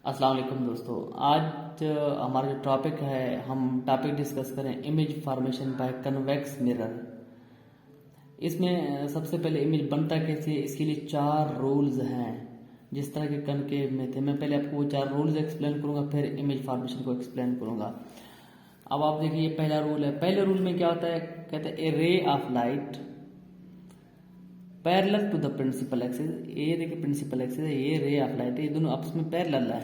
अस्सलाम वालेकुम दोस्तों। आज हमारा जो टॉपिक है, हम टॉपिक डिस्कस करें image formation by convex mirror. इसमें सबसे पहले इमेज बनता कैसे, इसके लिए 4 रूल्स हैं जिस तरह के कनकेव में थे। मैं पहले आपको वो 4 रूल्स एक्सप्लेन करूंगा, फिर इमेज फॉर्मेशन को एक्सप्लेन करूंगा। अब आप देखिए, पहला रूल है। पहले रूल में क्या होता है, कहते हैं a ray of light parallel to the principal axis. ये देखिए प्रिंसिपल एक्सिस है, ये रे ऑफ लाइट है, ये दोनों आपस में पैरेलल है,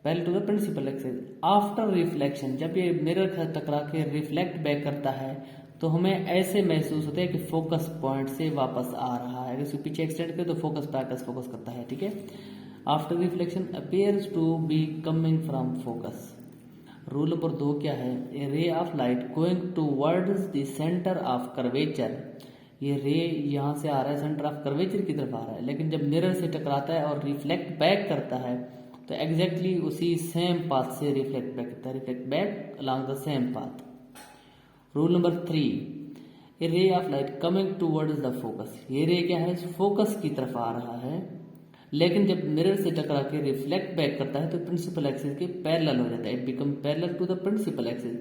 parallel to the principal axis. After reflection, जब ये मिरर से टकरा के रिफ्लेक्ट बैक करता है तो हमें ऐसे महसूस होता है कि फोकस पॉइंट से वापस आ रहा है। अगर इसको पीछे एक्सटेंड करें तो फोकस पैकस फोकस करता है, ठीक है। After reflection appears to be coming from focus. Rule number 2 क्या है, a ray of light going towards the centre of curvature. ये रे यहाँ से आ रहा है, सेंटर ऑफ कर्वेचर की तरफ आ रहा है, लेकिन जब मिरर से टकराता है और रिफ्लेक्ट बैक करता है तो एग्जैक्टली उसी सेम पाथ से रिफ्लेक्ट बैक करता है, reflect back along the same path. Rule number 3, A ray of light coming towards the focus. ये रे क्या है, फोकस की तरफ आ रहा है, लेकिन जब मिरर से टकरा के रिफ्लेक्ट बैक करता है तो प्रिंसिपल एक्सिस के पैरेलल हो जाता है, it become parallel to the principal axis.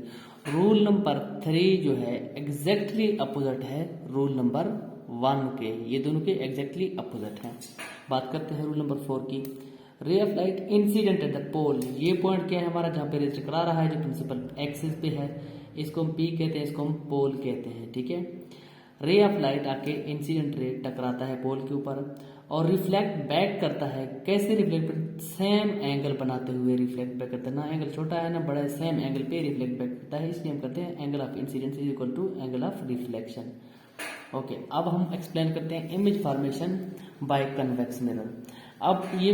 Rule number 3 जो है एग्जैक्टली अपोजिट है रूल नंबर 1 के, ये दोनों के एग्जैक्टली अपोजिट हैं। बात करते हैं रूल नंबर 4 की। Ray of light incident at the pole. ये पॉइंट क्या है हमारा, जहाँ पे रे टकरा रहा है, जो प्रिंसिपल एक्सिस पे है, इसको हम पी कहते हैं, इसको हम पोल कहते हैं, ठीक है। रे ऑफ लाइट आके इंसिडेंट रे टकराता है पोल के ऊपर और रिफ्लेक्ट बैक करता है। कैसे रिफ्लेक्ट, सेम एंगल बनाते हुए रिफ्लेक्ट बैक करता है, ना एंगल छोटा है ना बड़ा है, सेम एंगल पे रिफ्लेक्ट बैक करता है, इसलिए हम कहते हैं angle of incidence is equal to angle of reflection. Okay, अब हम एक्सप्लेन करते हैं image formation by convex mirror. अब ये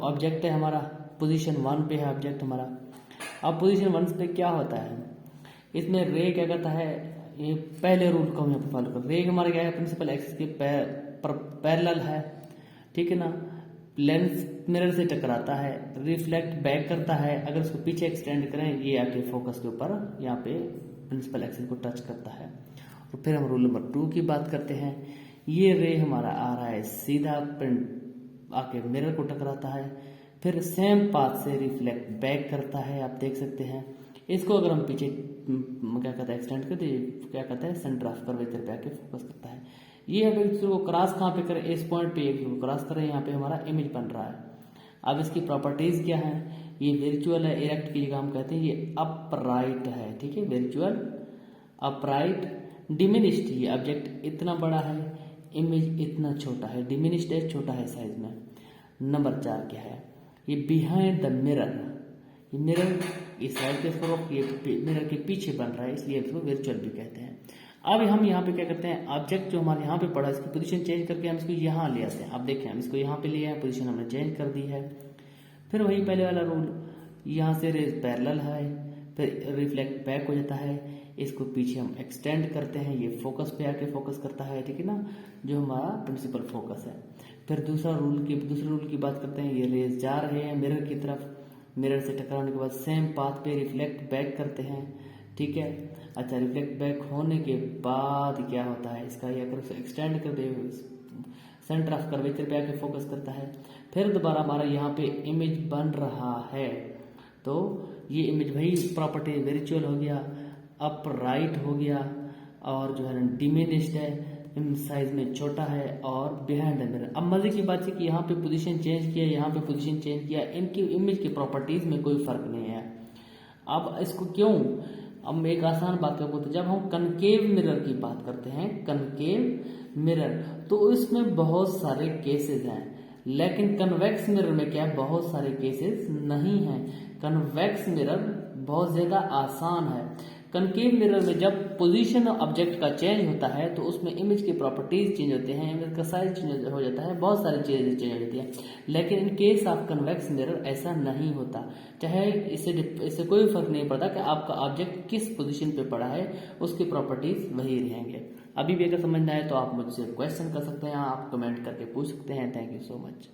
ऑब्जेक्ट है हमारा, पोजीशन 1 पे है ऑब्जेक्ट हमारा। अब पोजीशन 1 पे क्या होता है, इसमें रे क्या करता है, ये पहले रूल को हम यहाँ पे फॉलो कर। रे हमारा क्या है, प्रिंसिपल एक्सिस के पैरेलल है, ठीक है ना। लेंस मिरर से टकराता है, रिफ्लेक्ट बैक करता है, अगर उसको पीछे एक्सटेंड करें ये आके फोकस के ऊपर यहाँ पे प्रिंसिपल एक्सिस को टच करता है। और फिर हम रूल नंबर 2 की बात करते हैं। ये रे हमारा आ रहा है सीधा आके मिरर को टकराता है, फिर सेम पाथ से रिफ्लेक्ट बैक करता है, आप देख सकते हैं। इसको अगर हम पीछे क्या कहता है एक्सटेंड करते, क्या कहता है सेंटर ऑफ कर्वेचर पे आके फोकस करता है। ये अगर इसको क्रॉस कहाँ पे करें, इस पॉइंट पे एक क्रॉस करें, यहाँ पे हमारा इमेज बन रहा है। अब इसकी प्रॉपर्टीज क्या है, ये वर्चुअल है, इरेक्ट की जगह हम कहते हैं ये अपराइट है, ठीक है, वर्चुअल अपराइट। डिमिनिश्ड, ये ऑब्जेक्ट इतना बड़ा है, इमेज इतना छोटा है, डिमिनिश्ड है, छोटा है साइज में। नंबर 4 क्या है, ये बिहाइंड द मिरर। ये मिरर इस साइड के तरफ, ये मिरर के पीछे बन रहा है, इसलिए इसको वर्चुअल भी कहते हैं। अब हम यहाँ पे क्या करते हैं, ऑब्जेक्ट जो हमारे यहाँ पे पड़ा है इसकी पोजीशन चेंज करके हम इसको यहाँ ले आते हैं। अब देखें, हम इसको यहाँ पे ले आए, पोजीशन हमने चेंज कर दी है। फिर वही पहले वाला रूल, यहाँ से रेज पैरेलल है, फिर रिफ्लेक्ट बैक हो जाता है, इसको पीछे हम एक्सटेंड करते हैं, ये फोकस पे आके फोकस करता है, ठीक है ना, जो हमारा प्रिंसिपल फोकस है। फिर दूसरे रूल की बात करते हैं। ये रेज जा रहे हैं मिरर की तरफ, मिरर से टकराने के बाद सेम पाथ पे रिफ्लेक्ट बैक करते हैं, ठीक है। अच्छा, रिफ्लेक्ट बैक होने के बाद क्या होता है, इसका ये अगर एक्सटेंड कर दे, सेंटर ऑफ कर्वेचर पे आके फोकस करता है। फिर दोबारा हमारा यहाँ पे इमेज बन रहा है, तो ये इमेज वही प्रॉपर्टी वर्चुअल हो गया, अपराइट हो गया, और जो है ना डिमिनिश्ड है, इन साइज में छोटा है, और बिहाइंड द मिरर। अब मजे की बात है कि यहाँ पे पोजीशन चेंज किया, यहाँ पे पोजीशन चेंज किया, इनकी इमेज की प्रॉपर्टीज में कोई फर्क नहीं है। अब इसको क्यों, अब एक आसान बात क्या बोलते हैं, जब हम कनकेव मिरर की बात करते हैं, कनकेव मिरर, तो इसमें बहुत सारे केसेस हैं, लेकिन कन्वेक्स मिरर में क्या है, बहुत सारे केसेस नहीं हैं। कन्वेक्स मिरर बहुत ज्यादा आसान है। कनकेव मिरर में जब पोजीशन ऑब्जेक्ट का चेंज होता है तो उसमें इमेज की प्रॉपर्टीज चेंज होते हैं, इमेज का साइज चेंज हो जाता है, बहुत सारी चीजें चेंज हो जाती है। लेकिन in case of convex mirror ऐसा नहीं होता, चाहे इससे कोई फर्क नहीं पड़ता कि आपका ऑब्जेक्ट किस पोजीशन पे पड़ा है, उसकी प्रॉपर्टीज वही रहेंगे। अभी भी अगर समझना है तो आप मुझसे क्वेश्चन कर सकते हैं, आप कमेंट करके पूछ सकते हैं। Thank you so much.